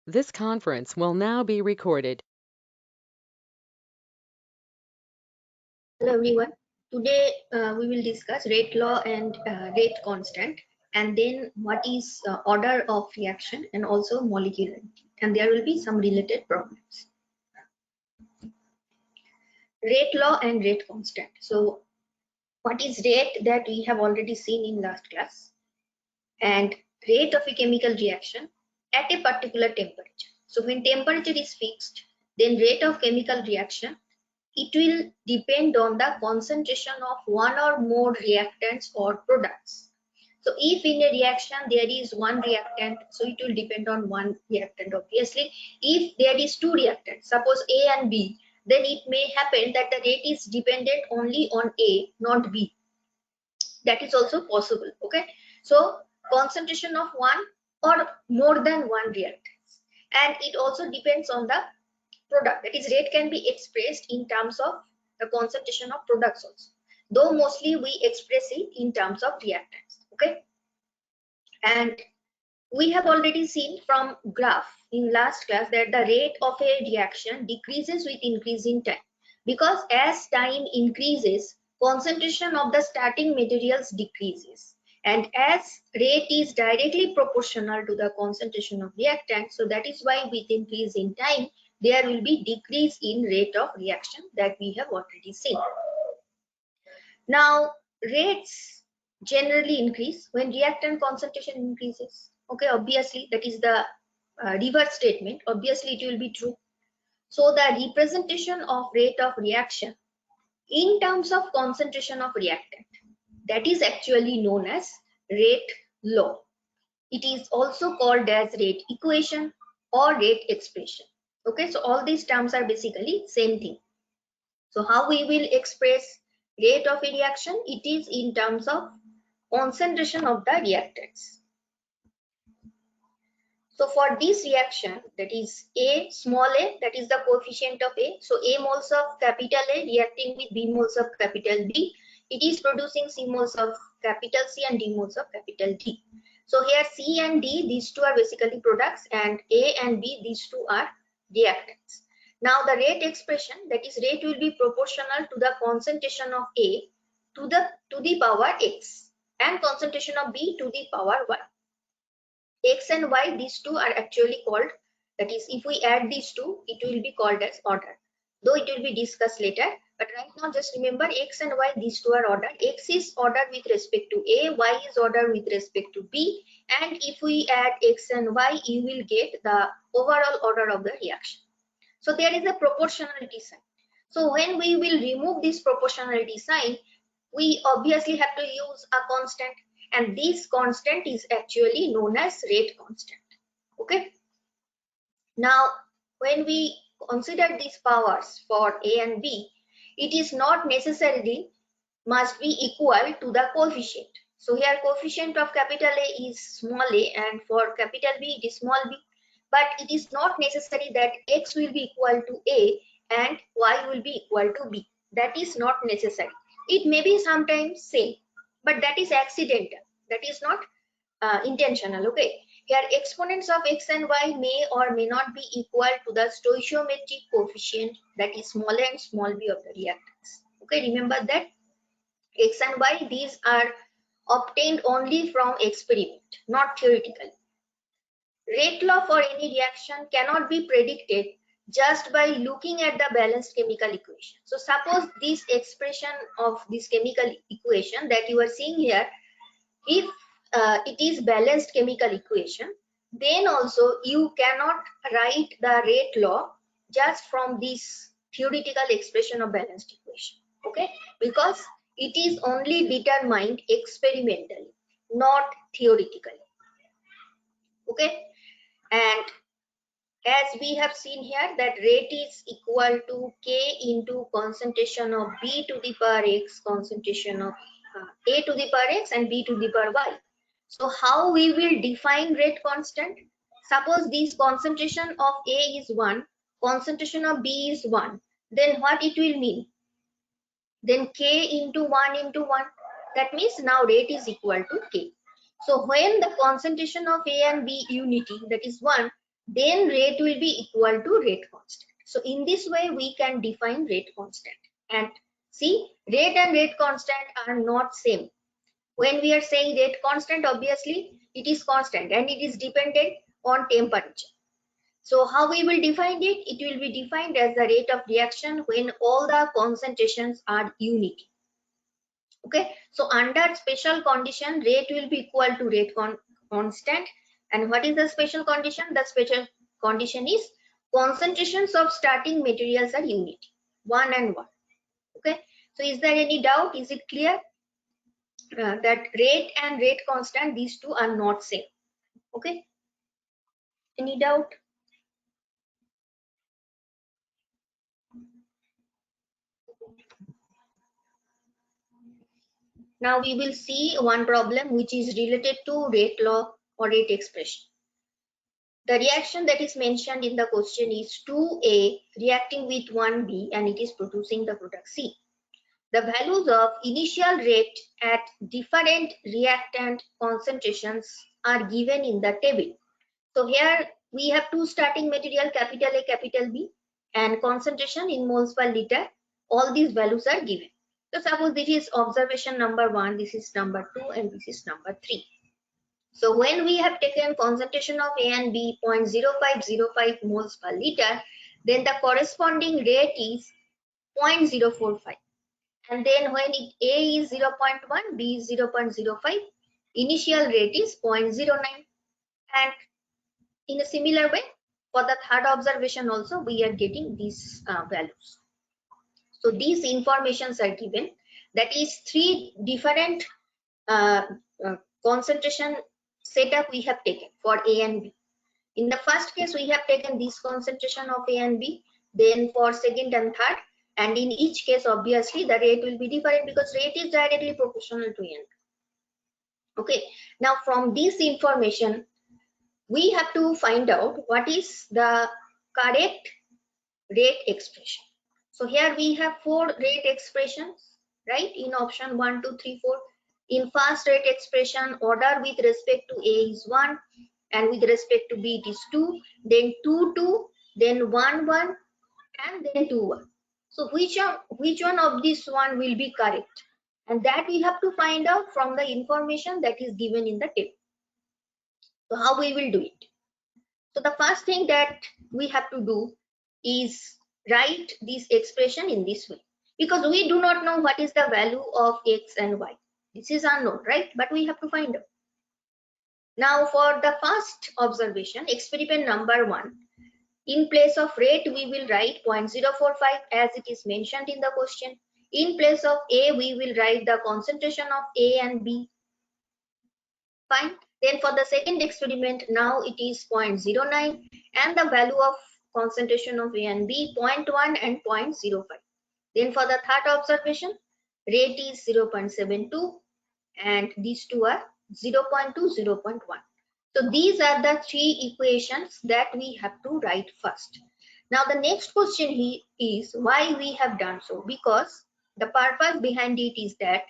This conference will now be recorded. Hello everyone. Today we will discuss rate law and rate constant, and then what is order of reaction and also molecularity, and there will be some related problems. Rate law and rate constant. So what is rate? That we have already seen in last class, and rate of a chemical reaction at a particular temperature. So when temperature is fixed, then rate of chemical reaction, it will depend on the concentration of one or more reactants or products. So if in a reaction there is one reactant, so it will depend on one reactant obviously. If there is two reactants, suppose A and B, then it may happen that the rate is dependent only on A, not B. That is also possible. Okay, so concentration of one or more than one reactants, and it also depends on the product. That is, rate can be expressed in terms of the concentration of products also, though mostly we express it in terms of reactants. Okay, and we have already seen from graph in last class that the rate of a reaction decreases with increasing time, because as time increases, concentration of the starting materials decreases, and as rate is directly proportional to the concentration of reactant, so that is why with increase in time there will be decrease in rate of reaction that we have already seen. Now rates generally increase when reactant concentration increases. Okay, obviously that is the reverse statement. Obviously it will be true. So the representation of rate of reaction in terms of concentration of reactant, that is actually known as rate law. It is also called as rate equation or rate expression. Okay, so all these terms are basically same thing. So how we will express rate of a reaction? It is in terms of concentration of the reactants. So for this reaction, that is A, small a, that is the coefficient of A. So A moles of capital A reacting with B moles of capital B, it is producing C moles of capital C and D moles of capital D. So here C and D, these two are basically products, and A and B, these two are reactants. Now the rate expression, that is rate will be proportional to the concentration of A to the power X and concentration of B to the power Y. X and Y, these two are actually called, that is if we add these two, it will be called as order, though it will be discussed later. But right now just remember X and Y, these two are ordered. X is ordered with respect to A, Y is ordered with respect to B, and if we add X and Y, you will get the overall order of the reaction. So there is a proportionality sign. So when we will remove this proportionality sign, we obviously have to use a constant, and this constant is actually known as rate constant. Okay, now when we consider these powers for A and B, it is not necessarily must be equal to the coefficient. So here coefficient of capital A is small a, and for capital B it is small b, but it is not necessary that X will be equal to A and Y will be equal to B. That is not necessary. It may be sometimes same, but that is accidental. That is not intentional. Okay, here exponents of X and Y may or may not be equal to the stoichiometric coefficient, that is small a and small b of the reactants. Okay, remember that X and Y, these are obtained only from experiment, not theoretically. Rate law for any reaction cannot be predicted just by looking at the balanced chemical equation. So suppose this expression of this chemical equation that you are seeing here, if it is balanced chemical equation, then also you cannot write the rate law just from this theoretical expression of balanced equation. Okay, because it is only determined experimentally, not theoretically. Okay, and as we have seen here that rate is equal to K into concentration of B to the power X, concentration of A to the power X and B to the power Y. So how we will define rate constant? Suppose this concentration of A is 1, concentration of B is 1, then what it will mean? Then K into 1 into 1. That means now rate is equal to K. So when the concentration of A and B unity, that is 1, then rate will be equal to rate constant. So in this way we can define rate constant. And see, rate and rate constant are not same. When we are saying rate constant, obviously it is constant and it is dependent on temperature. So how we will define it? It will be defined as the rate of reaction when all the concentrations are unity. Okay, so under special condition, rate will be equal to rate constant. And what is the special condition? The special condition is concentrations of starting materials are unity, 1 and 1. Okay, so is there any doubt? Is it clear that rate and rate constant, these two are not same? Okay, any doubt? Now we will see one problem which is related to rate law or rate expression. The reaction that is mentioned in the question is 2A reacting with 1B and it is producing the product C. The values of initial rate at different reactant concentrations are given in the table. So here we have two starting material, capital A, capital B, and concentration in moles per liter. All these values are given. So suppose this is observation number 1, this is number 2, and this is number 3. So when we have taken concentration of A and B 0.0505 moles per liter, then the corresponding rate is 0.045. And then when A is 0.1, B is 0.05, initial rate is 0.09. And in a similar way, for the third observation also, we are getting these values. So these informations are given. That is 3 different concentration setup we have taken for A and B. In the first case, we have taken this concentration of A and B. Then for second and third, and in each case, obviously, the rate will be different because rate is directly proportional to N. Okay. Now, from this information, we have to find out what is the correct rate expression. So here we have 4 rate expressions, right? In option 1, 2, 3, 4. In first rate expression, order with respect to A is 1, and with respect to B it is 2, then 2, 2, then 1, 1, and then 2, 1. So which one of this one will be correct? And that we have to find out from the information that is given in the table. So how we will do it? So the first thing that we have to do is write this expression in this way, because we do not know what is the value of X and Y. This is unknown, right? But we have to find out. Now for the first observation, experiment number 1, in place of rate we will write 0.045 as it is mentioned in the question. In place of A we will write the concentration of A and B. Fine. Then for the second experiment, now it is 0.09 and the value of concentration of A and B 0.1 and 0.05. Then for the third observation, rate is 0.72 and these two are 0.2, 0.1. So these are the 3 equations that we have to write first. Now the next question here is why we have done so, because the purpose behind it is that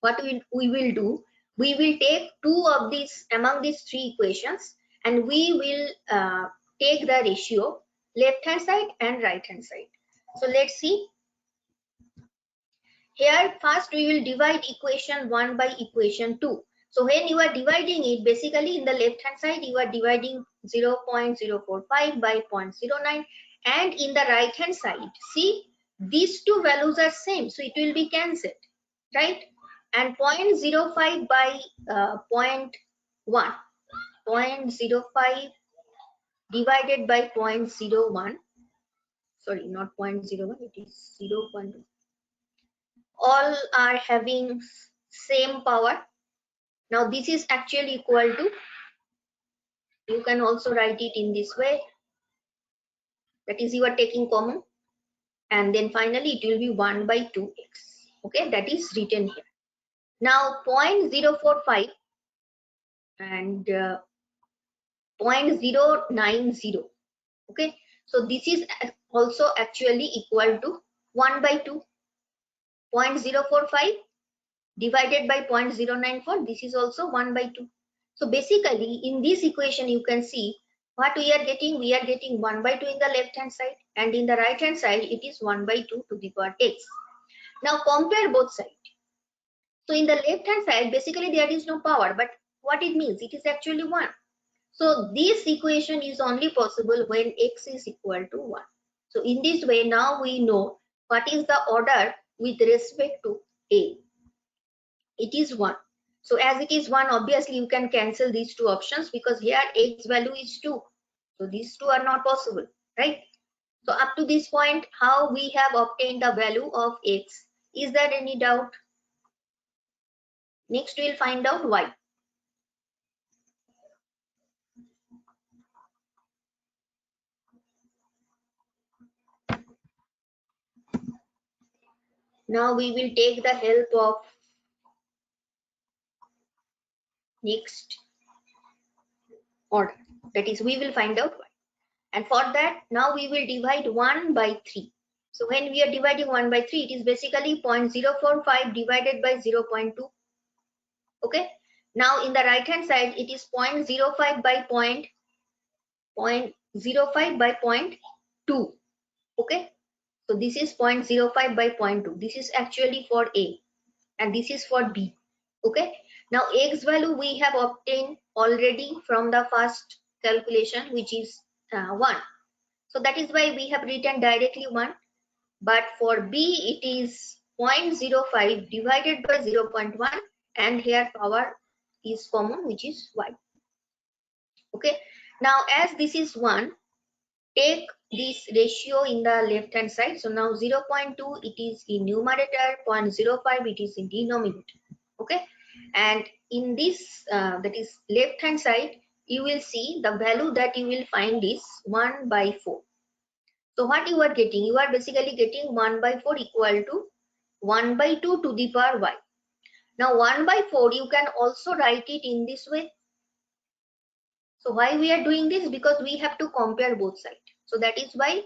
what we will do, we will take 2 of these among these 3 equations and we will take the ratio left hand side and right hand side. So let's see. Here first we will divide equation 1 by equation 2. So when you are dividing it, basically in the left hand side you are dividing 0.045 by 0.09, and in the right hand side, see, these two values are same, so it will be cancelled, right? And 0.05 by 0.1, 0.05 divided by 0.01, sorry, not 0.01, it is 0.1. All are having same power. Now this is actually equal to, you can also write it in this way, that is you are taking common, and then finally it will be 1 by 2x. Okay, that is written here. Now 0.045 and 0.090. Okay, so this is also actually equal to 1 by 2. 0.045 divided by 0.094, this is also 1 by 2. So basically in this equation you can see What we are getting? We are getting 1 by 2 in the left hand side, and in the right hand side it is 1 by 2 to the power x. Now compare both sides. So in the left hand side basically there is no power, but what it means? It is actually 1. So this equation is only possible when x is equal to 1. So in this way now we know what is the order with respect to a. It is 1. So as it is 1, obviously you can cancel these two options because here x value is 2. So these two are not possible, right? So up to this point, how we have obtained the value of x? Is there any doubt? Next we'll find out y. Now we will take the help of next order. That is, we will find out y. And for that, now we will divide 1 by 3. So when we are dividing 1 by 3, it is basically 0.045 divided by 0.2. Okay. Now in the right hand side, it is 0.05 by 0.05 by 0.2. Okay. So this is 0.05 by 0.2. This is actually for A and this is for B. Okay. Now x value we have obtained already from the first calculation, which is 1. So that is why we have written directly 1. But for B it is 0.05 divided by 0.1, and here power is common, which is y. Okay. Now as this is 1, take this ratio in the left hand side. So now 0.2 it is in numerator, 0.05 it is in denominator. Okay. And in this that is left hand side, you will see the value that you will find is 1 by 4. So what you are getting? You are basically getting 1 by 4 equal to 1 by 2 to the power y. Now 1 by 4 you can also write it in this way. So why we are doing this? Because we have to compare both sides. So that is why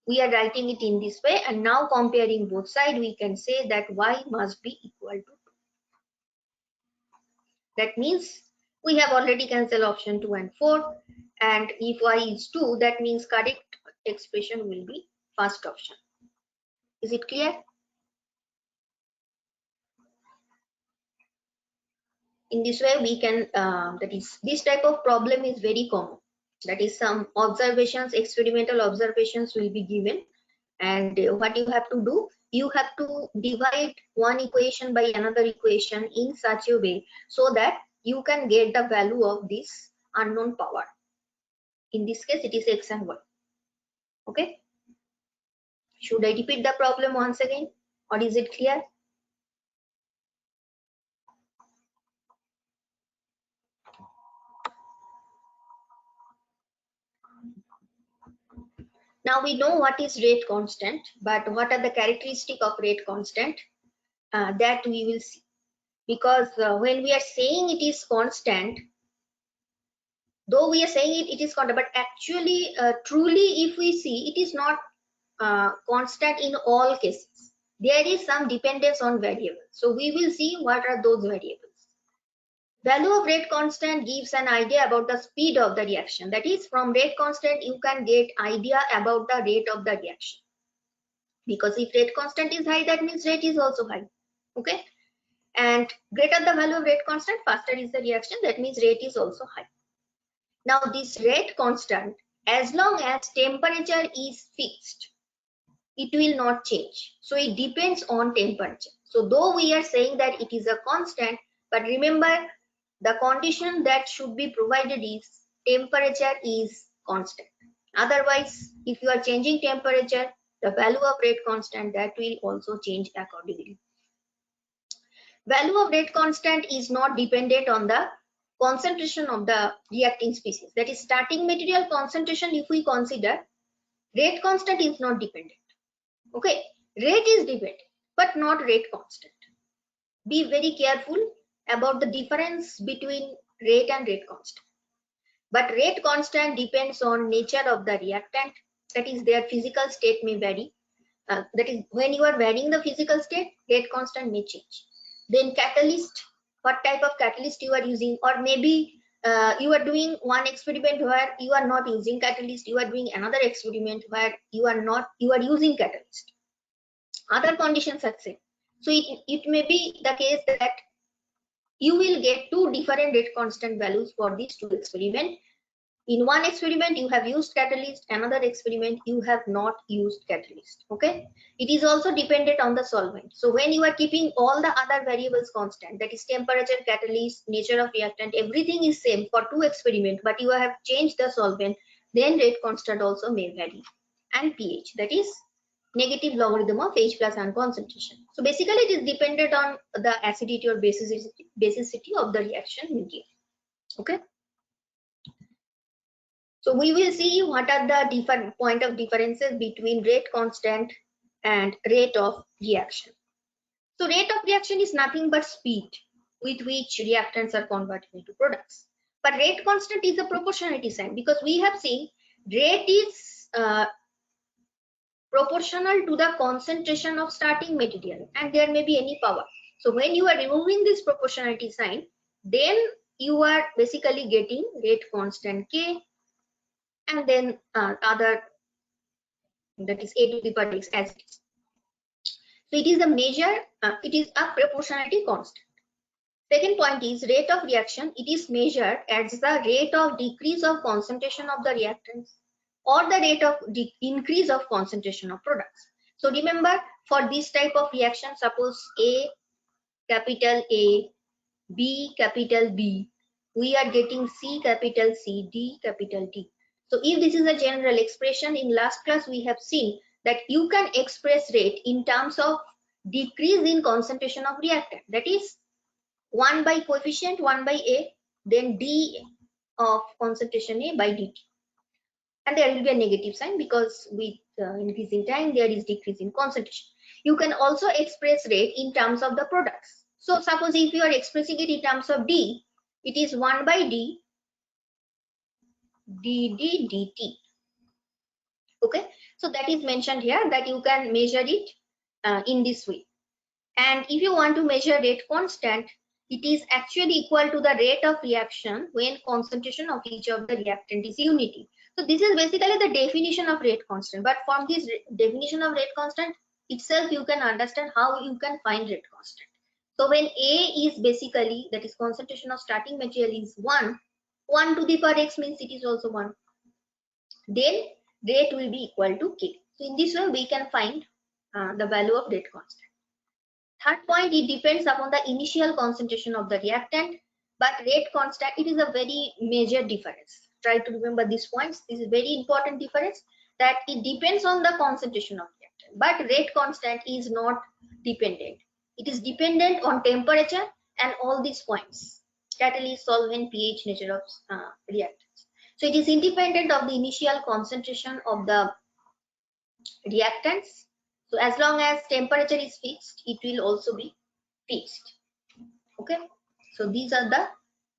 we are writing it in this way, and now comparing both sides we can say that y must be equal to 2. That means we have already cancelled option 2 and 4, and if y is 2, that means correct expression will be first option. Is it clear? In this way we can that is, this type of problem is very common. That is, some observations, experimental observations will be given, and what you have to do, you have to divide one equation by another equation in such a way so that you can get the value of this unknown power. In this case it is x and y. Okay. Should I repeat the problem once again, or is it clear? Now we know what is rate constant, but what are the characteristics of rate constant? That we will see. Because when we are saying it is constant, though we are saying it is constant, but actually truly if we see, it is not constant in all cases. There is some dependence on variables. So we will see what are those variables. Value of rate constant gives an idea about the speed of the reaction. That is, from rate constant you can get idea about the rate of the reaction. Because if rate constant is high, that means rate is also high. Okay. And greater the value of rate constant, faster is the reaction. That means rate is also high. Now this rate constant, as long as temperature is fixed, it will not change. So it depends on temperature. So though we are saying that it is a constant, but remember the condition that should be provided is temperature is constant. Otherwise, if you are changing temperature, the value of rate constant, that will also change accordingly. Value of rate constant is not dependent on the concentration of the reacting species. That is, starting material concentration if we consider, rate constant is not dependent. Okay, rate is dependent, but not rate constant. Be very careful about the difference between rate and rate constant. But rate constant depends on nature of the reactant. That is, their physical state may vary. That is, when you are varying the physical state, rate constant may change. Then catalyst, what type of catalyst you are using, or maybe you are doing one experiment where you are not using catalyst, you are doing another experiment where you are using catalyst. Other conditions are same. So it may be the case that you will get two different rate constant values for these two experiments. In one experiment you have used catalyst, another experiment you have not used catalyst. Okay, it is also dependent on the solvent. So when you are keeping all the other variables constant, that is temperature, catalyst, nature of reactant, everything is same for two experiments, but you have changed the solvent, then rate constant also may vary. And pH, that is negative logarithm of H plus ion concentration. So basically it is dependent on the acidity or basicity of the reaction medium. Okay, so we will see what are the different point of differences between rate constant and rate of reaction. So rate of reaction is nothing but speed with which reactants are converted into products. But rate constant is a proportionality sign, because we have seen rate is proportional to the concentration of starting material, and there may be any power. So when you are removing this proportionality sign, then you are basically getting rate constant K, and then other, that is A to the power x as it is. So it is a measure, it is a proportionality constant. Second point is rate of reaction. It is measured as the rate of decrease of concentration of the reactants or the rate of increase of concentration of products. So remember, for this type of reaction, suppose A, capital A, B, capital B, we are getting C, capital C, D, capital D. So if this is a general expression, in last class we have seen that you can express rate in terms of decrease in concentration of reactant, that is 1 by coefficient 1 by A, then D of concentration A by dt. And there will be a negative sign because with increasing time there is decrease in concentration. You can also express rate in terms of the products. So suppose if you are expressing it in terms of D, it is 1 by D dd dt. Okay, so that is mentioned here, that you can measure it in this way. And if you want to measure rate constant, it is actually equal to the rate of reaction when concentration of each of the reactant is unity. So this is basically the definition of rate constant. But from this definition of rate constant itself, you can understand how you can find rate constant. So when A is basically, that is concentration of starting material is 1, 1 to the power x means it is also 1. Then rate will be equal to K. So in this way we can find the value of rate constant. Third point, it depends upon the initial concentration of the reactant, but rate constant, it is a very major difference. Try to remember these points. This is very important difference, that it depends on the concentration of reactant, but rate constant is not dependent. It is dependent on temperature and all these points: catalyst, solvent, pH, nature of reactants. So it is independent of the initial concentration of the reactants. So as long as temperature is fixed, it will also be fixed. Okay, so these are the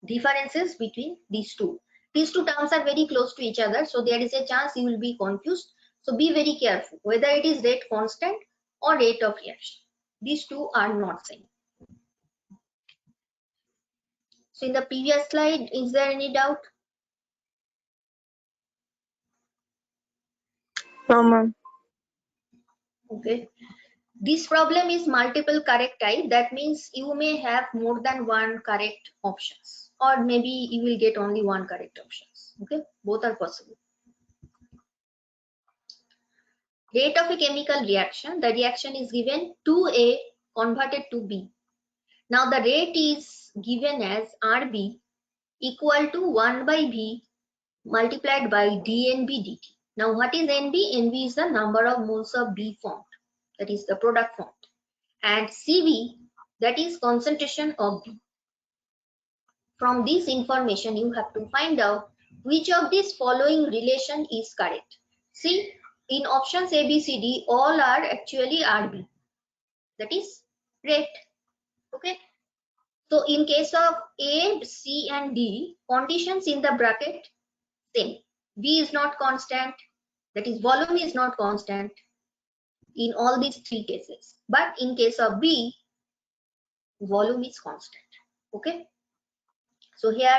differences between these two. These two terms are very close to each other, so there is a chance you will be confused. So be very careful whether it is rate constant or rate of reaction. These two are not same. So in the previous slide, is there any doubt? No, ma'am. Okay. This problem is multiple correct type. That means you may have more than one correct options, or maybe you will get only one correct options. Okay, both are possible. Rate of a chemical reaction. The reaction is given 2A converted to B. Now the rate is given as RB equal to 1 by V multiplied by dNB dt. Now what is NB? NB is the number of moles of B formed, that is the product formed. And CV, that is concentration of B. From this information you have to find out which of these following relation is correct. See, in options A, B, C, D, all are actually RB, that is rate. Okay, so in case of A, C and D, conditions in the bracket same. B is not constant, that is volume is not constant in all these three cases, but in case of B, volume is constant. Okay, so here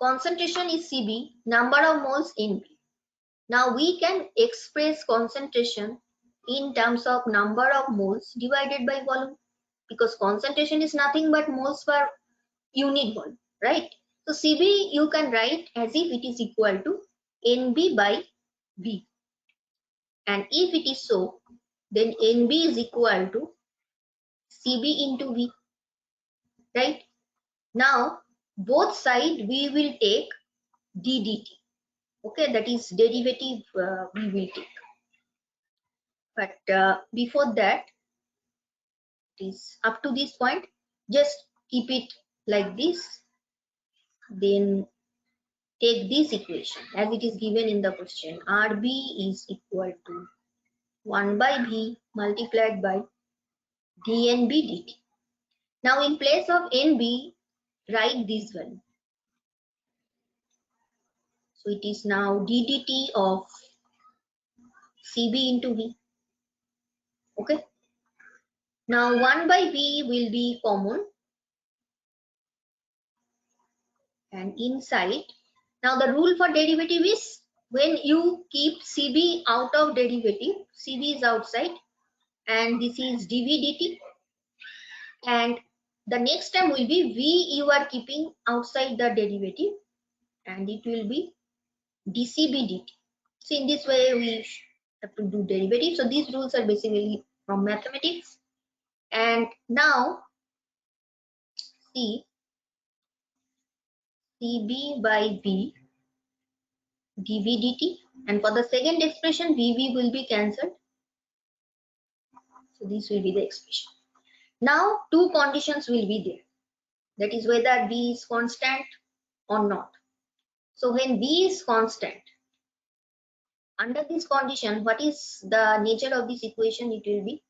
concentration is Cb, number of moles Nb. Now we can express concentration in terms of number of moles divided by volume, because concentration is nothing but moles per unit volume, right? So Cb you can write as if it is equal to Nb by V. And if it is so, then Nb is equal to Cb into V, right? Now both sides we will take ddt. Okay, that is derivative we will take. But before that, it is up to this point, just keep it like this. Then take this equation as it is given in the question. Rb is equal to 1 by V multiplied by dNb dt. Now in place of Nb, write this value. So it is now ddt of Cb into V. Okay. Now 1 by V will be common, and inside, now the rule for derivative is when you keep Cb out of derivative, Cb is outside, and this is dV dt, and the next term will be V you are keeping outside the derivative, and it will be dCb dt. So in this way we have to do derivative. So these rules are basically from mathematics. And now see Cb by V dV dt, and for the second expression Vv will be cancelled. So this will be the expression. Now two conditions will be there, that is whether V is constant or not. So when V is constant, under this condition, what is the nature of this equation? It will be,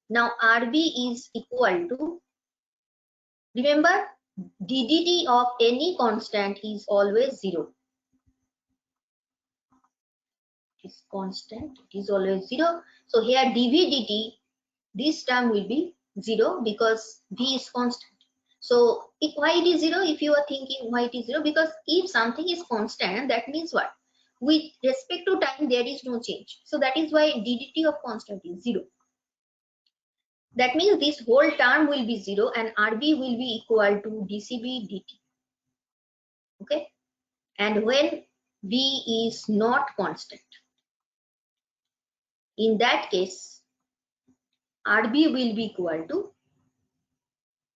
now Rb is equal to, remember ddt of any constant is always 0. It is constant, it is always 0. So here dV dt, this term will be 0 because V is constant. So why it is 0? If you are thinking why it is 0, because if something is constant, that means what? With respect to time, there is no change. So that is why ddt of constant is 0. That means this whole term will be 0 and Rb will be equal to dCb dt. Okay. And when V is not constant, in that case, Rb will be equal to,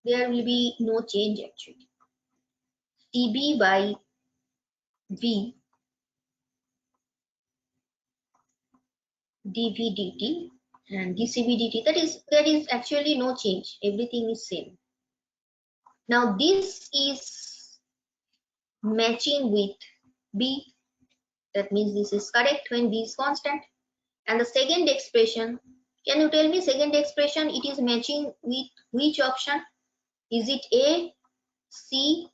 there will be no change actually, Cb by V dV dt and dCb dt. There is actually no change. Everything is same. Now this is matching with B. That means this is correct when B is constant. And the second expression, can you tell me second expression, it is matching with which option? Is it A, C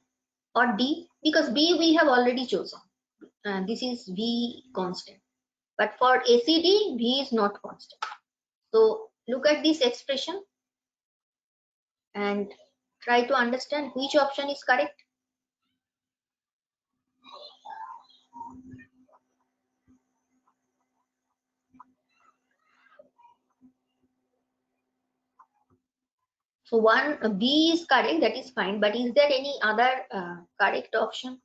or D? Because B we have already chosen. This is V constant. But for ACD, V is not constant. So look at this expression and try to understand which option is correct. So one B is correct, that is fine. But is there any other correct option?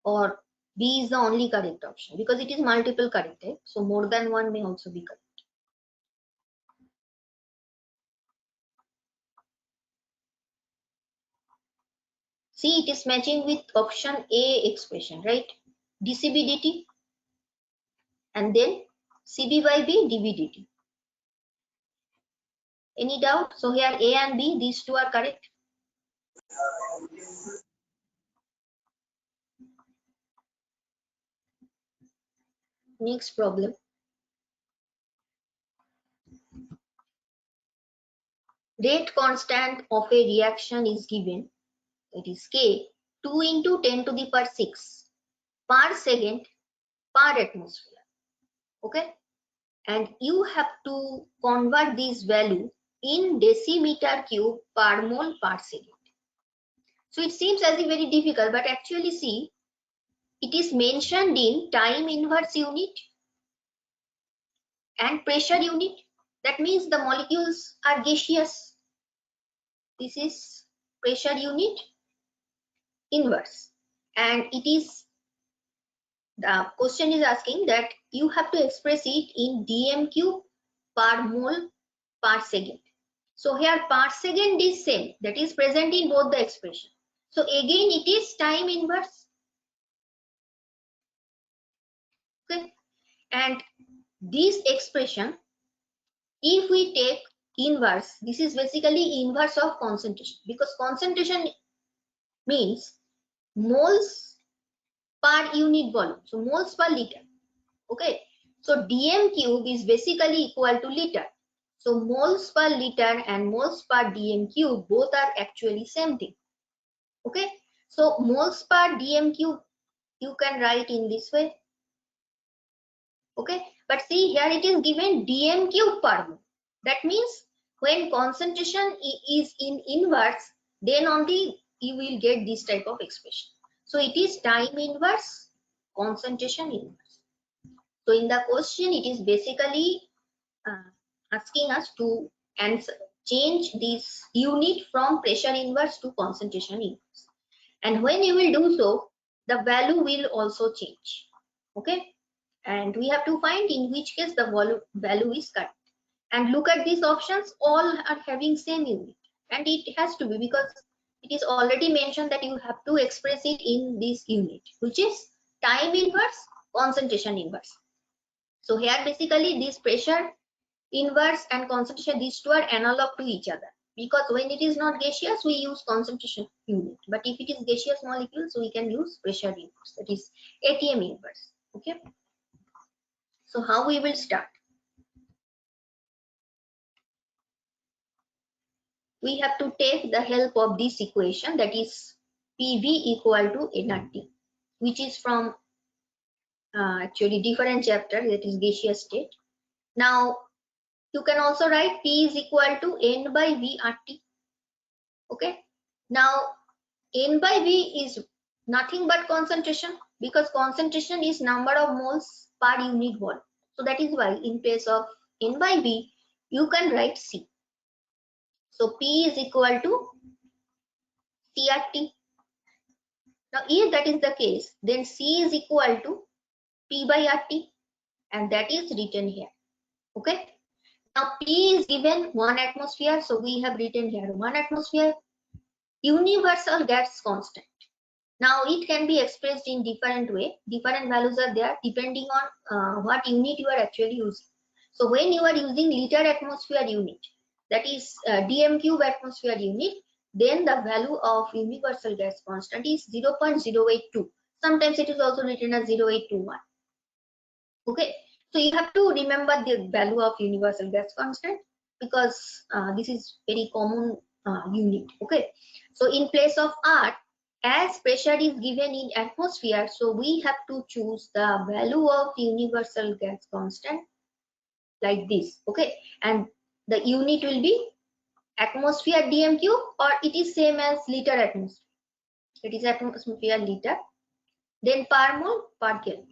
Or B is the only correct option? Because it is multiple correct, right? So more than one may also be correct. See, it is matching with option A expression, right? dCb dt and then Cb by B dV dt. Any doubt? So here A and B, these two are correct. Next problem. Rate constant of a reaction is given, that is K, 2 into 10 to the power 6 per second per atmosphere. Okay, and you have to convert this value in decimeter cube per mole per second. So it seems as if very difficult, but actually see, it is mentioned in time inverse unit and pressure unit. That means the molecules are gaseous. This is pressure unit inverse, and it is, the question is asking that you have to express it in dm³ per mole per second. So here per second is same, that is present in both the expression. So again it is time inverse. Okay, and this expression, if we take inverse, this is basically inverse of concentration, because concentration means moles per unit volume, so moles per liter. Okay, so dm³ is basically equal to liter. So moles per liter and moles per dm³ both are actually same thing. Okay, so moles per dm³ you can write in this way. Okay, but see here it is given dm³ per mole. That means when concentration is in inverse, then only you will get this type of expression. So it is time inverse, concentration inverse. So in the question, it is basically asking us to answer, change this unit from pressure inverse to concentration inverse. And when you will do so, the value will also change. Okay, and we have to find in which case the value is correct. And look at these options, all are having same unit, and it has to be, because it is already mentioned that you have to express it in this unit, which is time inverse, concentration inverse. So here basically this pressure inverse and concentration, these two are analog to each other, because when it is not gaseous we use concentration unit, but if it is gaseous molecules we can use pressure inverse, that is ATM inverse. Okay, so how we will start? We have to take the help of this equation, that is PV equal to nRT, which is from actually different chapter, that is gaseous state. Now you can also write P is equal to N by V RT. Okay, now N by V is nothing but concentration, because concentration is number of moles per unit volume. So that is why in place of N by V you can write C. So P is equal to CRT. Now if that is the case, then C is equal to P by RT, and that is written here. Okay, now P is given 1 atmosphere, so we have written here 1 atmosphere. Universal gas constant. Now it can be expressed in different way. Different values are there depending on what unit you are actually using. So when you are using liter atmosphere unit, that is dm³ atmosphere unit, then the value of universal gas constant is 0.082. Sometimes it is also written as 0.821. Okay, so you have to remember the value of universal gas constant, because this is very common unit. Okay, so in place of R, as pressure is given in atmosphere, so we have to choose the value of universal gas constant like this. Okay, and the unit will be atmosphere dm³, or it is same as liter atmosphere. It is atmosphere liter, then per mole per Kelvin,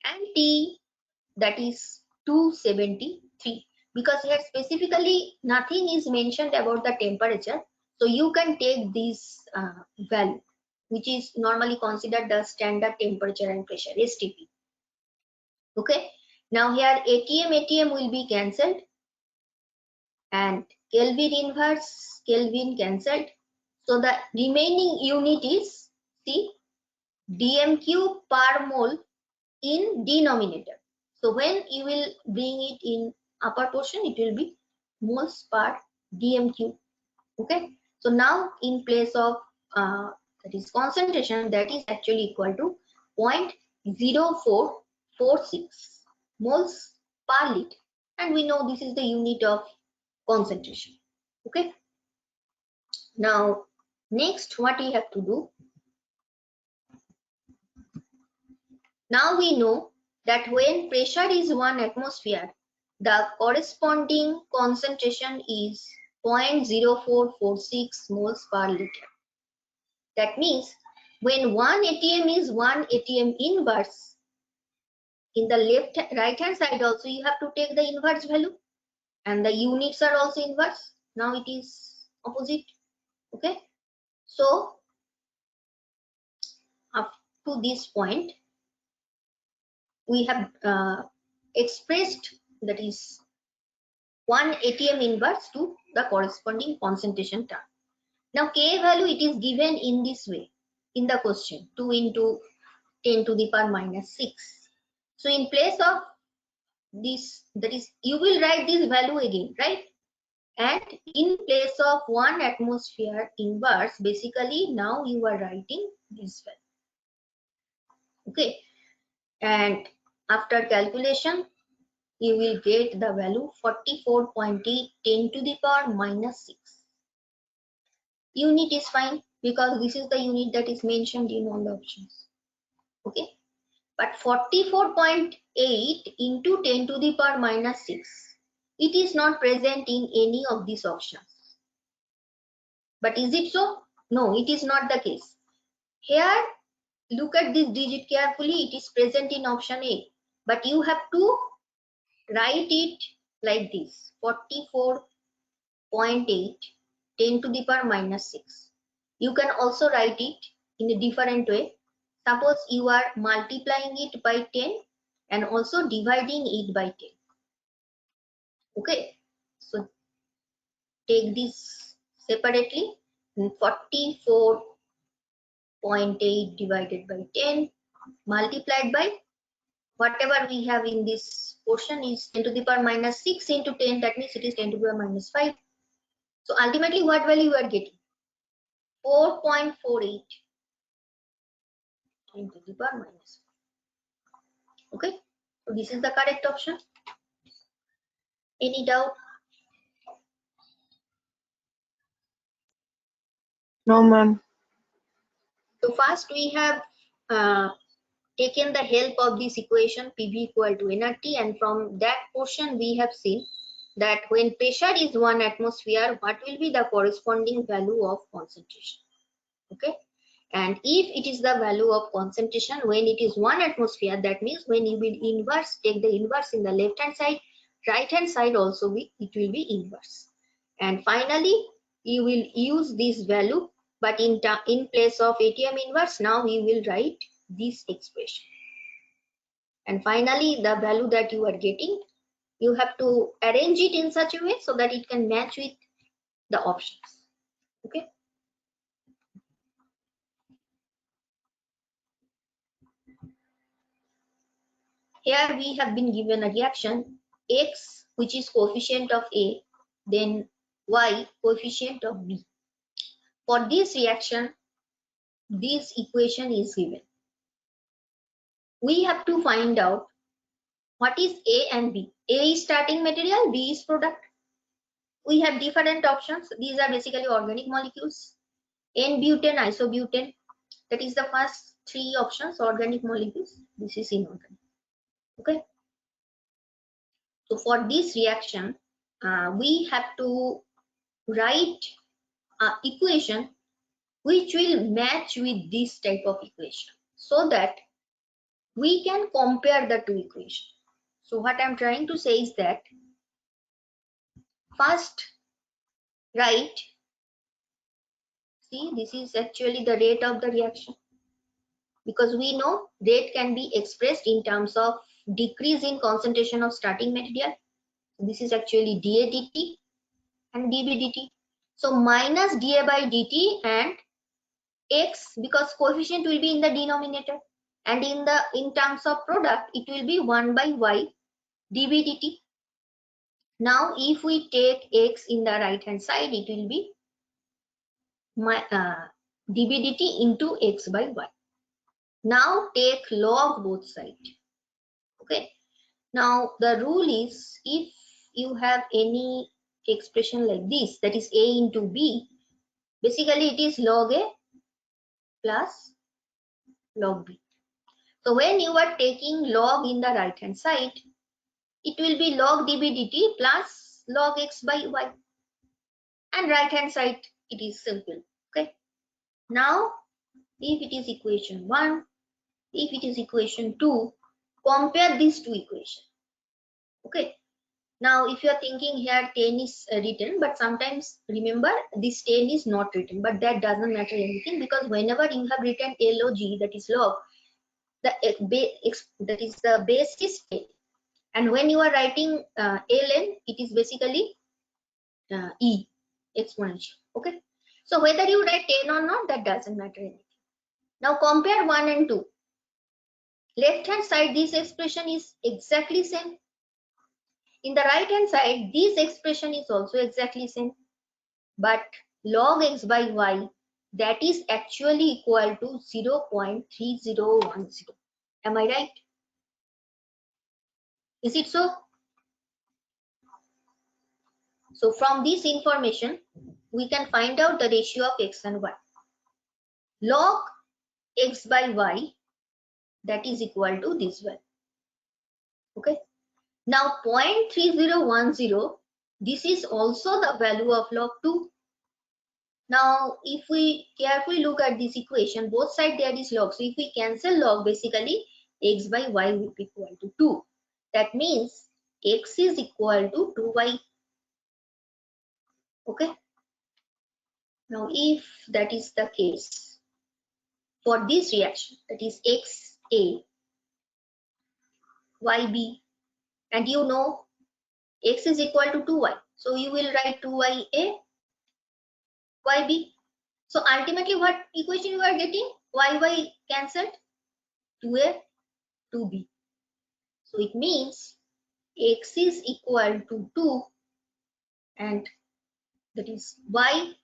and T, that is 273, because here specifically nothing is mentioned about the temperature, so you can take this value, which is normally considered the standard temperature and pressure, STP. Okay, now here ATM will be cancelled, and Kelvin inverse Kelvin cancelled, so the remaining unit is C, dm³ per mole in denominator. So when you will bring it in upper portion, it will be moles per dm³. Okay, so now in place of that is concentration, that is actually equal to 0.0446 moles per liter, and we know this is the unit of concentration. Okay, now next what we have to do, now we know that when pressure is 1 atmosphere, the corresponding concentration is 0.0446 moles per liter. That means when one ATM is one ATM inverse, in the right hand side also you have to take the inverse value, and the units are also inverse. Now it is opposite. Okay, so up to this point we have expressed, that is one ATM inverse to the corresponding concentration term. Now K value, it is given in this way in the question, 2 into 10 to the power minus 6. So in place of this, that is, you will write this value again, right? And in place of 1 atmosphere inverse, basically now you are writing this value. Okay, and after calculation you will get the value 44.8 10 to the power minus 6. Unit is fine because this is the unit that is mentioned in all the options. Okay, but 44.8 into 10 to the power minus 6, it is not present in any of these options. But is it so? No, it is not the case. Here, look at this digit carefully. It is present in option A, but you have to write it like this: 44.8 10 to the power minus 6. You can also write it in a different way. Suppose you are multiplying it by 10 and also dividing it by 10. Okay, so take this separately. 44.8 divided by 10 multiplied by whatever we have in this portion is 10 to the power minus 6 into 10, that means it is 10 to the power minus 5. So ultimately what value you are getting? 4.48 10 to the power minus 5. Okay, so this is the correct option. Any doubt? No, ma'am. So first we have taken the help of this equation PV equal to nRT, and from that portion we have seen that when pressure is 1 atmosphere, what will be the corresponding value of concentration. Okay, and if it is the value of concentration when it is 1 atmosphere, that means when you will inverse, take the inverse in the left hand side, right hand side also it will be inverse, and finally you will use this value, but in place of ATM inverse, now we will write this expression. And finally the value that you are getting, you have to arrange it in such a way so that it can match with the options. Okay, here we have been given a reaction X, which is coefficient of A, then Y, coefficient of B. For this reaction, this equation is given. We have to find out what is A and B. A is starting material, B is product. We have different options. These are basically organic molecules. N-butane, isobutane. That is the first 3 options, organic molecules. This is inorganic. Okay. So for this reaction, we have to write an equation which will match with this type of equation so that we can compare the two equations. So what I'm trying to say is that first write, see, this is actually the rate of the reaction, because we know rate can be expressed in terms of decrease in concentration of starting material. This is actually dA dt and dB dt. So minus dA by dt and x, because coefficient will be in the denominator, and in terms of product it will be 1 by y dB dt. Now if we take x in the right hand side, it will be dB dt into x by y. Now take log both sides. Okay, now the rule is, if you have any expression like this, that is A into B, basically it is log A plus log B. So when you are taking log in the right hand side, it will be log dB dt plus log x by y, and right hand side it is simple. Okay, now if it is equation 1, if it is equation 2, compare these two equations. Okay. Now, if you are thinking here 10 is written, but sometimes remember this 10 is not written, but that doesn't matter anything, because whenever you have written log, that is log, that is the base is 10, and when you are writing ln, it is basically e, exponential. Okay. So whether you write 10 or not, that doesn't matter anything. Now compare 1 and 2. Left hand side, this expression is exactly same. In the right hand side, this expression is also exactly same. But log x by y, that is actually equal to 0.3010. Am I right? Is it so? So from this information, we can find out the ratio of x and y. Log x by y, that is equal to this one. Okay. Now 0.3010, this is also the value of log 2. Now if we carefully look at this equation, both sides there is log. So if we cancel log, basically x by y will be equal to 2. That means x is equal to 2y. Okay. Now if that is the case, for this reaction, that is x A, y B, and you know x is equal to 2y. So you will write 2y A, y B. So ultimately what equation you are getting? Y cancelled, 2a, 2b. So it means x is equal to 2 and that is y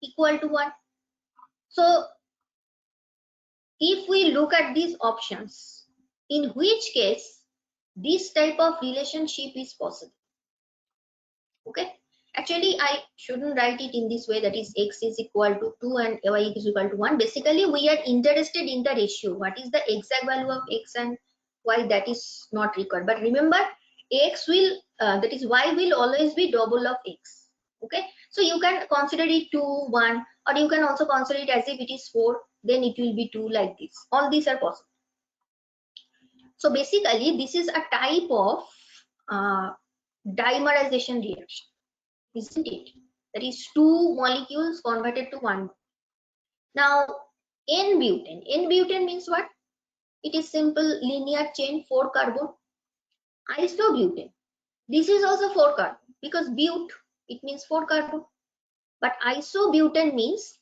equal to 1. So if we look at these options, in which case this type of relationship is possible. Okay. Actually, I shouldn't write it in this way, that is x is equal to 2 and y is equal to 1. Basically, we are interested in the ratio. What is the exact value of x and y, that is not required. But remember, x will, that is y will always be double of x. Okay. So you can consider it 2, 1, or you can also consider it as if it is 4, then it will be 2, like this. All these are possible. So basically, this is a type of dimerization reaction, isn't it? That is two molecules converted to one. Now N-butane. N-butane means what? It is simple linear chain, 4 carbon. Isobutane. This is also 4 carbon because but, it means 4 carbon. But isobutane means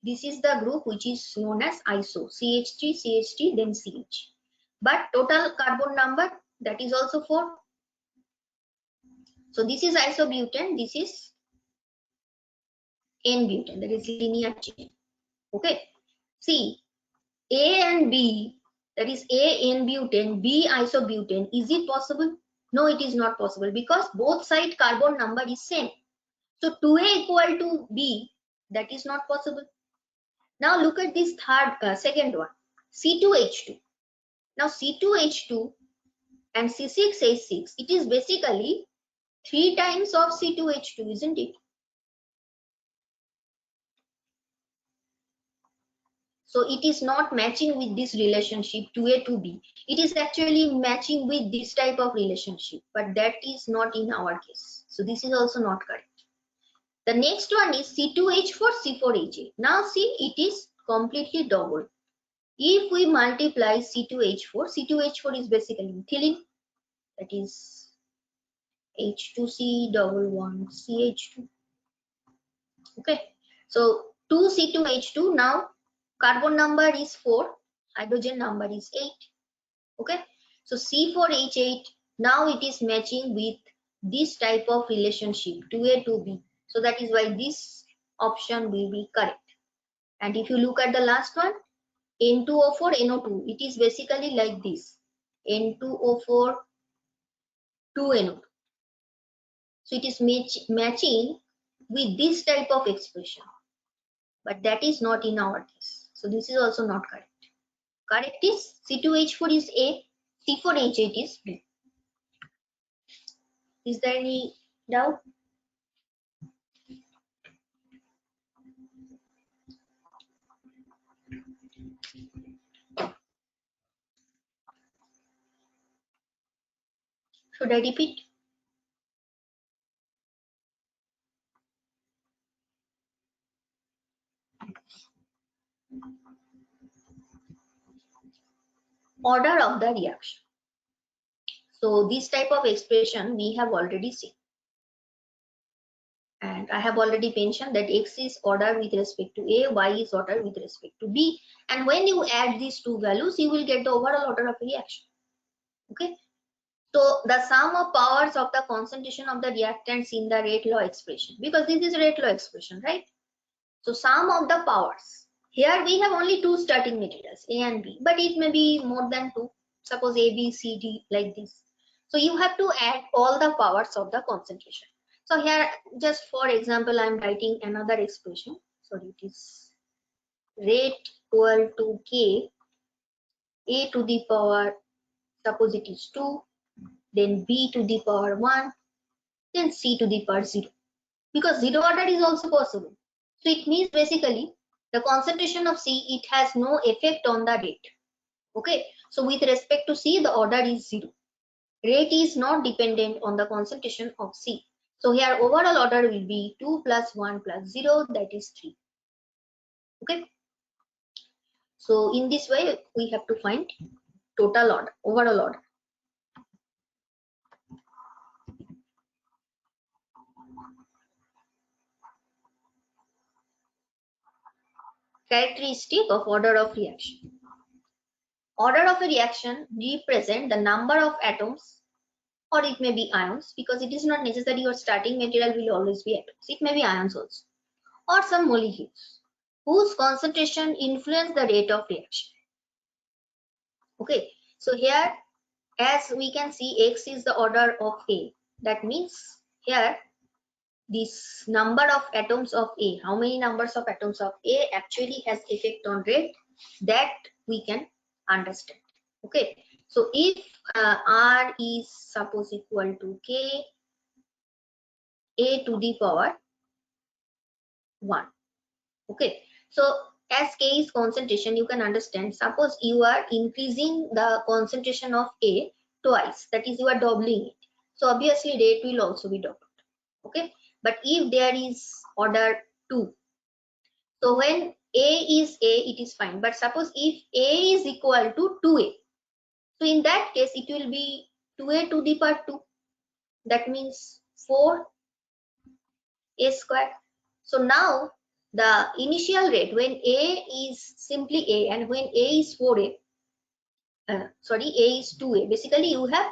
this is the group which is known as iso. CH3, CH3, then CH. But total carbon number, that is also 4. So this is isobutane, this is N-butane, that is linear chain. Okay. See, A and B, that is A N-butane, B isobutane, is it possible? No, it is not possible because both side carbon number is same. So 2A equal to B, that is not possible. Now look at this second one, C2H2. Now C2H2 and C6H6, it is basically 3 times of C2H2, isn't it? So it is not matching with this relationship 2A to B. It is actually matching with this type of relationship, but that is not in our case. So this is also not correct. The next one is C2H4, C4H8. Now see, it is completely double. If we multiply C2H4, C2H4 is basically methylene, that is H2C double bond CH2. Okay, so 2C2H2, now carbon number is 4, hydrogen number is 8. Okay, so C4H8, now it is matching with this type of relationship 2A to B. So that is why this option will be correct. And if you look at the last one, N2O4 NO2, it is basically like this, N2O4 2NO2. So it is matching with this type of expression, but that is not in our case. So this is also not correct. Correct is C2H4 is A, C4H8 is B. Is there any doubt? Should I repeat? Order of the reaction. So this type of expression we have already seen. And I have already mentioned that X is ordered with respect to A, Y is ordered with respect to B. And when you add these two values, you will get the overall order of reaction. Okay. So the sum of powers of the concentration of the reactants in the rate law expression, because this is rate law expression, right? So sum of the powers. Here we have only two starting materials, A and B, but it may be more than two. Suppose A, B, C, D, like this. So you have to add all the powers of the concentration. So here, just for example, I am writing another expression. So it is rate equal to K, A to the power, suppose it is 2, then B to the power 1, then C to the power 0. Because 0 order is also possible. So it means basically the concentration of C, it has no effect on the rate. Okay. So with respect to C, the order is 0. Rate is not dependent on the concentration of C. So here overall order will be 2 plus 1 plus 0, that is 3. Okay. So in this way, we have to find total order, overall order. Characteristic of order of reaction. Order of a reaction represent the number of atoms, or it may be ions, because it is not necessary your starting material will always be atoms. It may be ions also, or some molecules whose concentration influence the rate of reaction. Okay, so here as we can see, X is the order of A. That means here this number of atoms of A, how many numbers of atoms of A actually has effect on rate, that we can understand. Okay, so if R is suppose equal to K, A to the power 1. Okay, so as K is concentration, you can understand, suppose you are increasing the concentration of A twice, that is you are doubling it, so obviously rate will also be doubled. Okay, but if there is order 2, so when A is A, it is fine, but suppose if A is equal to 2A, so in that case it will be 2A to the power 2, that means 4A square. So now the initial rate when A is simply A and when A is 4A, sorry, A is 2A, basically you have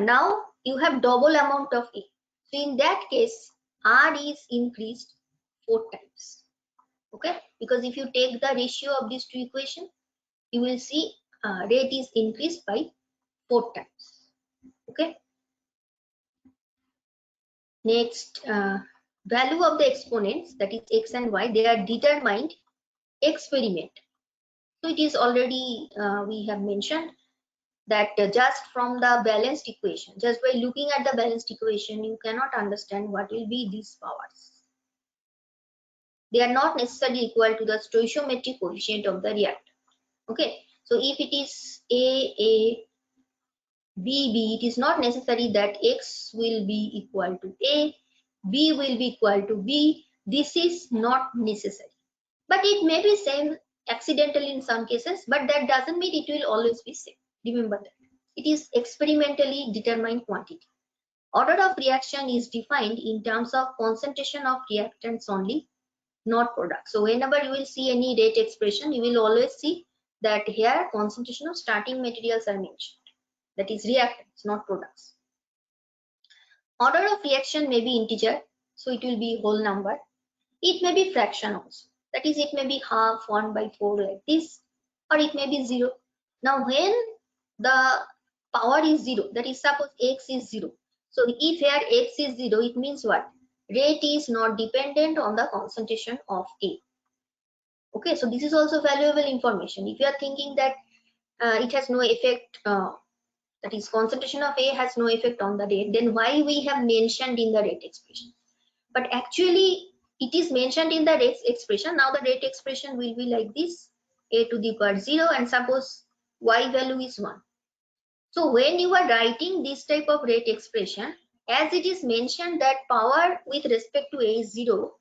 now you have double amount of A. So in that case R is increased 4 times. Okay, because if you take the ratio of these two equations, you will see rate is increased by 4 times. Okay, next, value of the exponents, that is X and Y, they are determined experiment. So it is already we have mentioned that just from the balanced equation, just by looking at the balanced equation, you cannot understand what will be these powers. They are not necessarily equal to the stoichiometric coefficient of the reactor. Okay, so if it is A, B, it is not necessary that X will be equal to A, B will be equal to B. This is not necessary. But it may be same accidentally in some cases, but that doesn't mean it will always be same. Remember that. It is experimentally determined quantity. Order of reaction is defined in terms of concentration of reactants only, not products. So whenever you will see any rate expression, you will always see that here concentration of starting materials are mentioned. That is reactants, not products. Order of reaction may be integer, so it will be whole number. It may be fraction also. That is, it may be half, 1 by 4 like this, or it may be 0. Now when the power is 0, that is suppose X is 0. So if here X is 0, it means what? Rate is not dependent on the concentration of A. Okay, so this is also valuable information. If you are thinking that it has no effect, that is concentration of A has no effect on the rate, then why we have mentioned in the rate expression? But actually it is mentioned in the rate expression. Now the rate expression will be like this: A to the power 0, and suppose Y value is 1. So when you are writing this type of rate expression, as it is mentioned that power with respect to A is 0,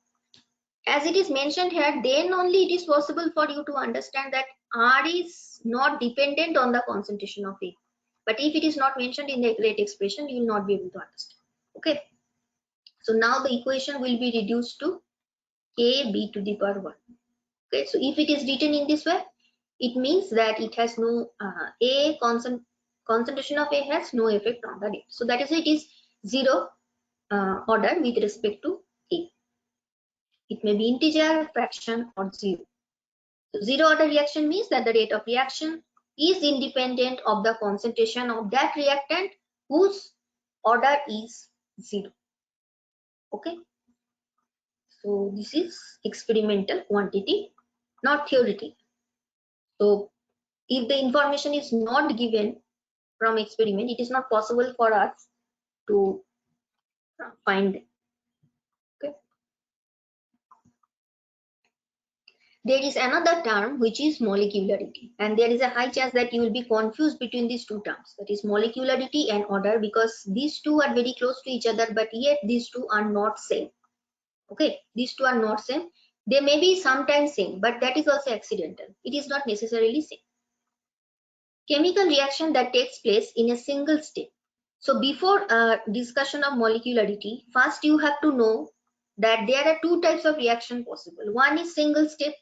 as it is mentioned here, then only it is possible for you to understand that R is not dependent on the concentration of A. But if it is not mentioned in the rate expression, you will not be able to understand. Okay. So now the equation will be reduced to KB to the power 1. Okay. So if it is written in this way, it means that it has no concentration of A has no effect on the rate. So that is it is 0 order with respect to A. It may be integer, fraction, or 0. So 0 order reaction means that the rate of reaction is independent of the concentration of that reactant whose order is 0. Okay. So this is experimental quantity, not theoretical. So if the information is not given from experiment, it is not possible for us to find them. Okay. There is another term which is molecularity, and there is a high chance that you will be confused between these two terms, that is molecularity and order, because these two are very close to each other, but yet these two are not same. Okay, these two are not same. They may be sometimes same, but that is also accidental. It is not necessarily same. Chemical reaction that takes place in a single step. So before discussion of molecularity, first you have to know that there are two types of reaction possible. One is single step.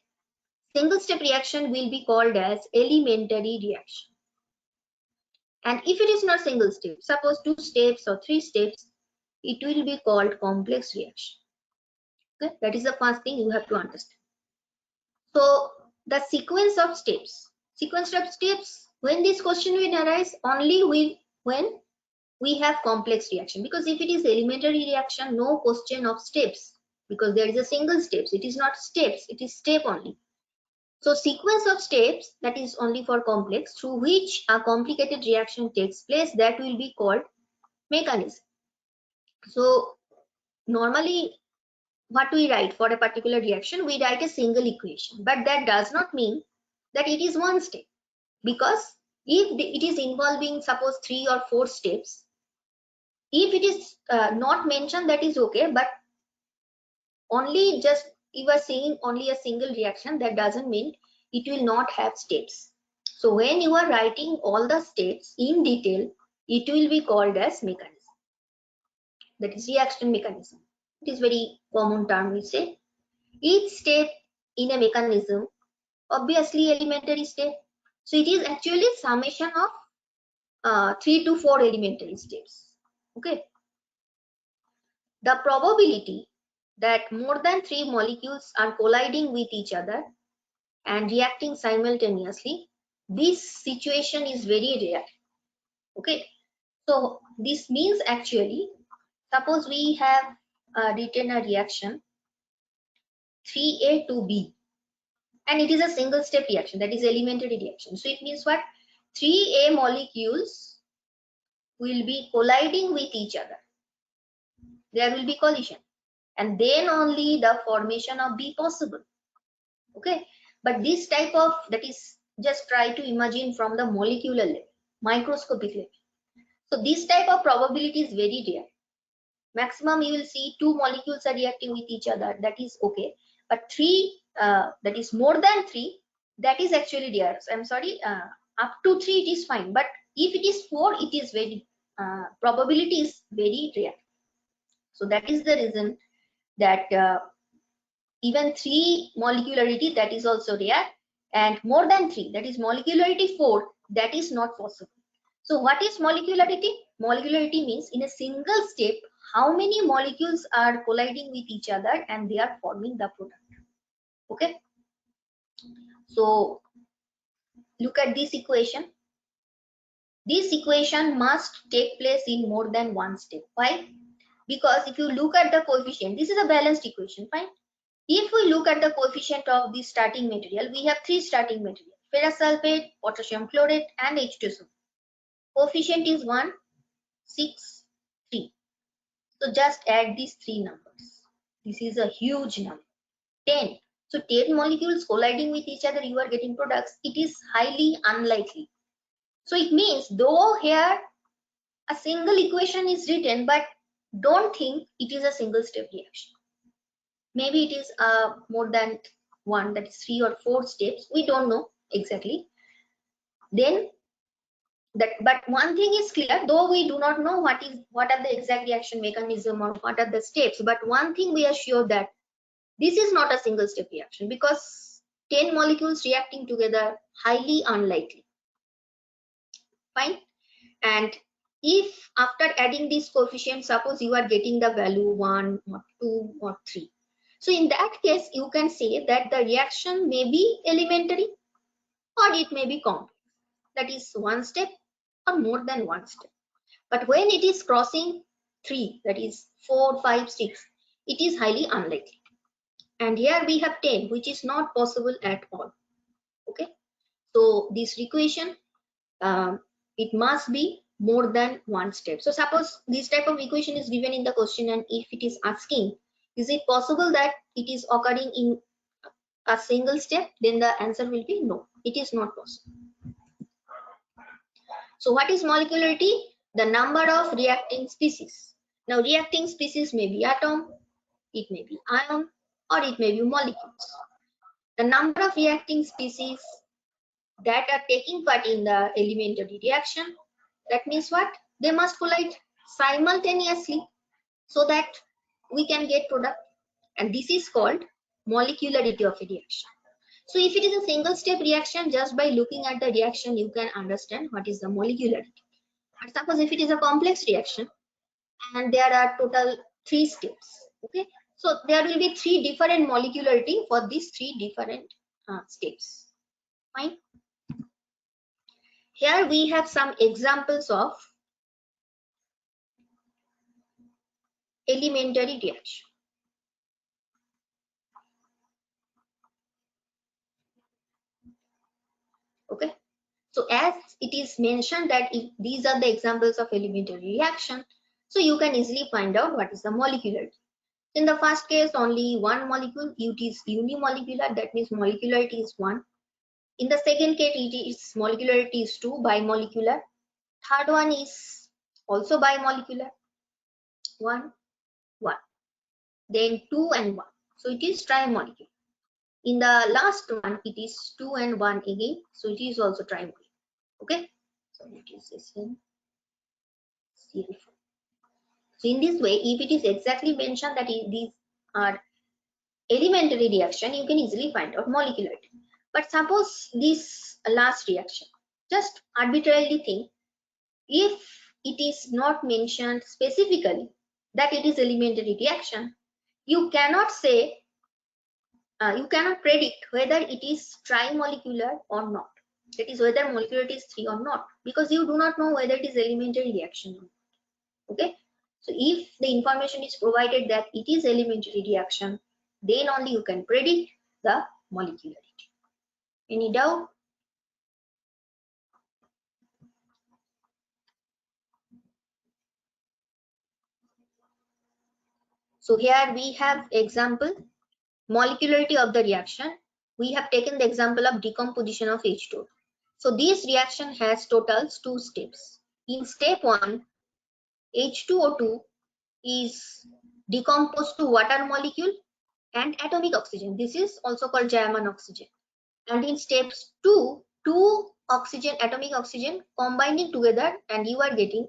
Single step reaction will be called as elementary reaction. And if it is not single step, suppose 2 steps or 3 steps, it will be called complex reaction. Okay, that is the first thing you have to understand. So the sequence of steps, when this question will arise only when we have complex reaction, because if it is elementary reaction, no question of steps, because there is a single steps. It is not steps, it is step only. So sequence of steps, that is only for complex, through which a complicated reaction takes place, that will be called mechanism. So normally what we write for a particular reaction, we write a single equation, but that does not mean that it is one step, because if it is involving suppose 3 or 4 steps, if it is not mentioned, that is okay, but only just you are saying only a single reaction, that doesn't mean it will not have steps. So when you are writing all the steps in detail, it will be called as mechanism, that is reaction mechanism. It is very common term we say. Each step in a mechanism, obviously elementary step, so it is actually summation of 3 to 4 elementary steps. Okay. The probability that more than 3 molecules are colliding with each other and reacting simultaneously, this situation is very rare. Okay, so this means actually, suppose we have written a reaction 3A to B, and it is a single step reaction, that is elementary reaction. So it means what? 3A molecules will be colliding with each other. There will be collision, and then only the formation of B possible. Okay, but this type of, that is, just try to imagine from the molecular level, microscopic level. So this type of probability is very rare. Maximum you will see 2 molecules are reacting with each other, that is okay, but 3, that is more than 3, that is actually rare. So I'm sorry, up to 3 it is fine, but if it is 4, it is very probability is very rare. So that is the reason that even 3 molecularity, that is also rare, and more than 3, that is molecularity 4, that is not possible. So what is molecularity? Molecularity means in a single step, how many molecules are colliding with each other and they are forming the product. Okay. So look at this equation. This equation must take place in more than one step. Why? Because if you look at the coefficient, this is a balanced equation, fine. If we look at the coefficient of the starting material, we have 3 starting materials: ferrous sulfate, potassium chlorate, and H2SO. Coefficient is 1, 6, 3. So just add these 3 numbers. This is a huge number, 10. So 10 molecules colliding with each other, you are getting products. It is highly unlikely. So it means though here a single equation is written, but don't think it is a single step reaction. Maybe it is more than one, that is 3 or 4 steps. We don't know exactly. Then that, but one thing is clear, though we do not know what are the exact reaction mechanism or what are the steps, but one thing we are sure that this is not a single step reaction, because 10 molecules reacting together, highly unlikely. Fine. And if after adding this coefficient, suppose you are getting the value 1 or 2 or 3, so in that case you can say that the reaction may be elementary or it may be complex, that is one step or more than one step. But when it is crossing 3, that is 4, 5, 6, it is highly unlikely. And here we have 10, which is not possible at all. Okay, so this equation, it must be more than one step. So suppose this type of equation is given in the question, and if it is asking, is it possible that it is occurring in a single step, then the answer will be no, it is not possible. So what is molecularity? The number of reacting species. Now reacting species may be atom, it may be ion, or it may be molecules. The number of reacting species that are taking part in the elementary reaction, that means what? They must collide simultaneously so that we can get product, and this is called molecularity of a reaction. So if it is a single step reaction, just by looking at the reaction you can understand what is the molecularity. But suppose if it is a complex reaction and there are total 3 steps, okay, so there will be 3 different molecularity for these 3 different steps. Fine. Here we have some examples of elementary reaction. Okay, so as it is mentioned that if these are the examples of elementary reaction, so you can easily find out what is the molecularity. In the first case, only one molecule, it is unimolecular, that means molecularity is 1. In the second case, it is molecularity is 2, bimolecular. Third one is also bimolecular, 1, 1. Then 2 and 1. So it is trimolecular. In the last one, it is 2 and 1 again. So it is also trimolecular. Okay. So it is SN. So in this way, if it is exactly mentioned that these are elementary reaction, you can easily find out molecularity. But suppose this last reaction, just arbitrarily think, if it is not mentioned specifically that it is elementary reaction, you cannot say, you cannot predict whether it is trimolecular or not. That is whether molecularity is 3 or not, because you do not know whether it is elementary reaction or not. Okay, so if the information is provided that it is elementary reaction, then only you can predict the molecularity. Any doubt? So here we have example, molecularity of the reaction. We have taken the example of decomposition of H2O. So this reaction has totals 2 steps. In step 1, H2O2 is decomposed to water molecule and atomic oxygen. This is also called German oxygen. And in steps 2, 2 oxygen, atomic oxygen combining together, and you are getting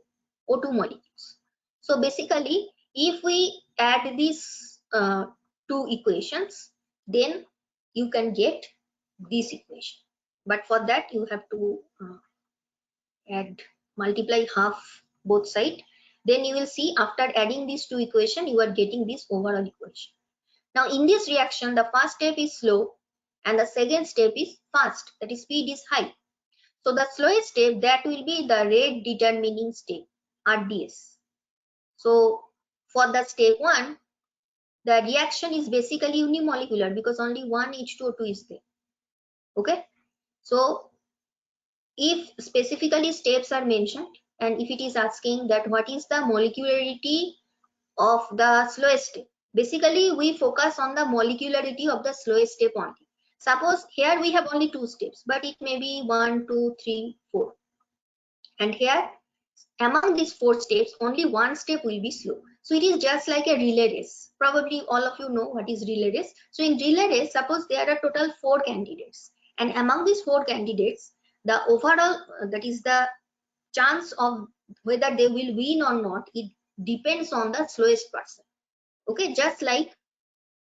O2 molecules. So basically, if we add these 2 equations, then you can get this equation. But for that, you have to multiply half both sides. Then you will see after adding these 2 equations, you are getting this overall equation. Now in this reaction, the first step is slow and the second step is fast, that is speed is high. So the slowest step, that will be the rate determining step, RDS. So for the step 1, the reaction is basically unimolecular because only one H2O2 is there. Okay, so if specifically steps are mentioned, and if it is asking that what is the molecularity of the slowest step, basically we focus on the molecularity of the slowest step only. Suppose here we have only 2 steps, but it may be 1, 2, 3, 4. And here, among these 4 steps, only one step will be slow. So it is just like a relay race. Probably all of you know what is relay race. So in relay race, suppose there are total 4 candidates, and among these 4 candidates, the overall, that is the chance of whether they will win or not, it depends on the slowest person. Okay, just like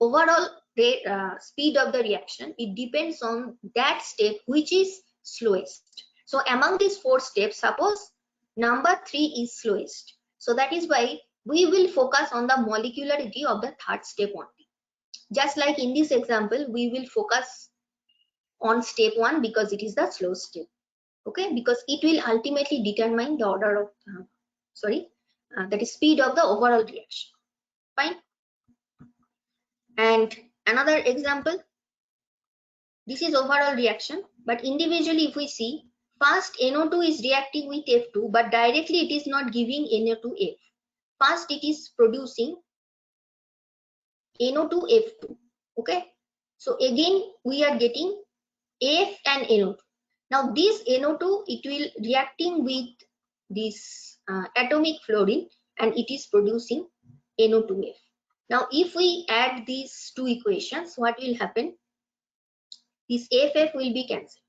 overall rate, speed of the reaction, it depends on that step which is slowest. So among these 4 steps, suppose number 3 is slowest. So that is why we will focus on the molecularity of the 3rd step only. Just like in this example, we will focus on step 1 because it is the slow step. Okay, because it will ultimately determine the order of that is speed of the overall reaction. Fine. And another example, this is overall reaction, but individually if we see, first NO2 is reacting with F2, but directly it is not giving NO2F. First it is producing NO2F2. Okay, so again we are getting F and NO2. Now this NO2, it will reacting with this atomic fluorine, and it is producing NO2F. Now if we add these 2 equations, what will happen? This FF will be cancelled.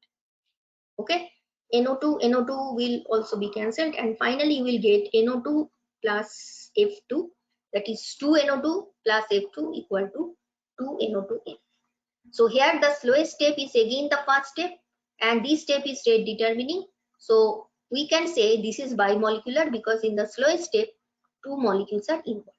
Okay, NO2 will also be cancelled, and finally you will get NO2 plus F2, that is 2 NO2 plus F2 equal to 2 NO2F. So here the slowest step is again the first step, and this step is rate determining. So we can say this is bimolecular because in the slowest step 2 molecules are involved.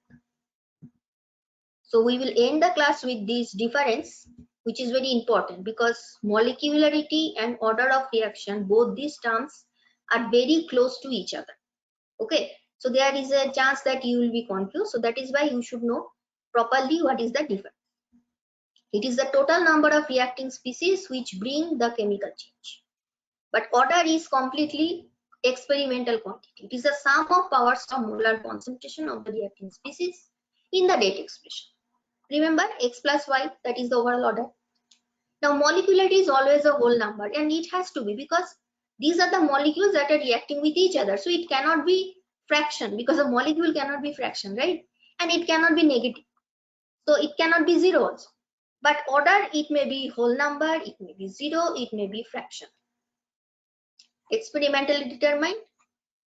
So we will end the class with this difference, which is very important because molecularity and order of reaction, both these terms are very close to each other. Okay, so there is a chance that you will be confused. So that is why you should know properly what is the difference. It is the total number of reacting species which bring the chemical change. But order is completely experimental quantity. It is the sum of powers of molar concentration of the reacting species in the rate expression. Remember, x plus y, that is the overall order. Now molecularity is always a whole number, and it has to be because these are the molecules that are reacting with each other. So it cannot be fraction because a molecule cannot be fraction, right? And it cannot be negative. So it cannot be 0 also. But order, it may be whole number, it may be 0, it may be fraction. Experimentally determined,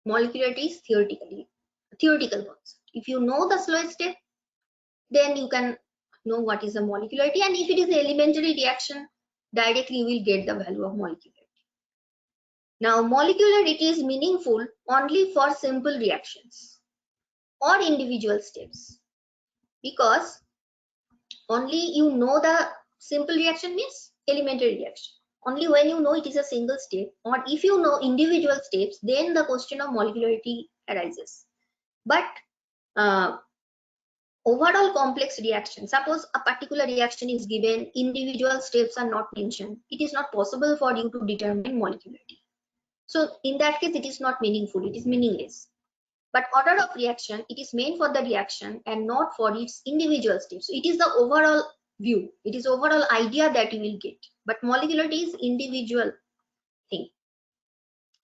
molecularity is theoretical concept. If you know the slowest step, then you can know what is the molecularity, and if it is an elementary reaction, directly you will get the value of molecularity. Now molecularity is meaningful only for simple reactions or individual steps, because only you know the simple reaction means elementary reaction. Only when you know it is a single step, or if you know individual steps, then the question of molecularity arises. But overall complex reaction, suppose a particular reaction is given, individual steps are not mentioned, it is not possible for you to determine molecularity. So in that case, it is not meaningful, it is meaningless. But order of reaction, it is meant for the reaction and not for its individual steps. So it is the overall view, it is overall idea that you will get. But molecularity is individual thing.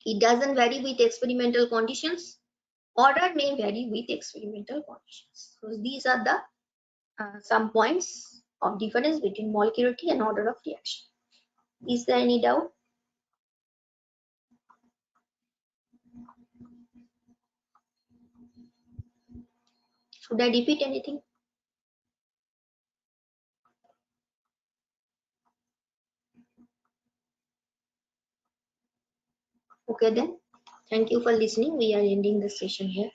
It doesn't vary with experimental conditions. Order may vary with experimental conditions. So these are the some points of difference between molecularity and order of reaction. Is there any doubt? Should I repeat anything? Okay then. Thank you for listening. We are ending the session here.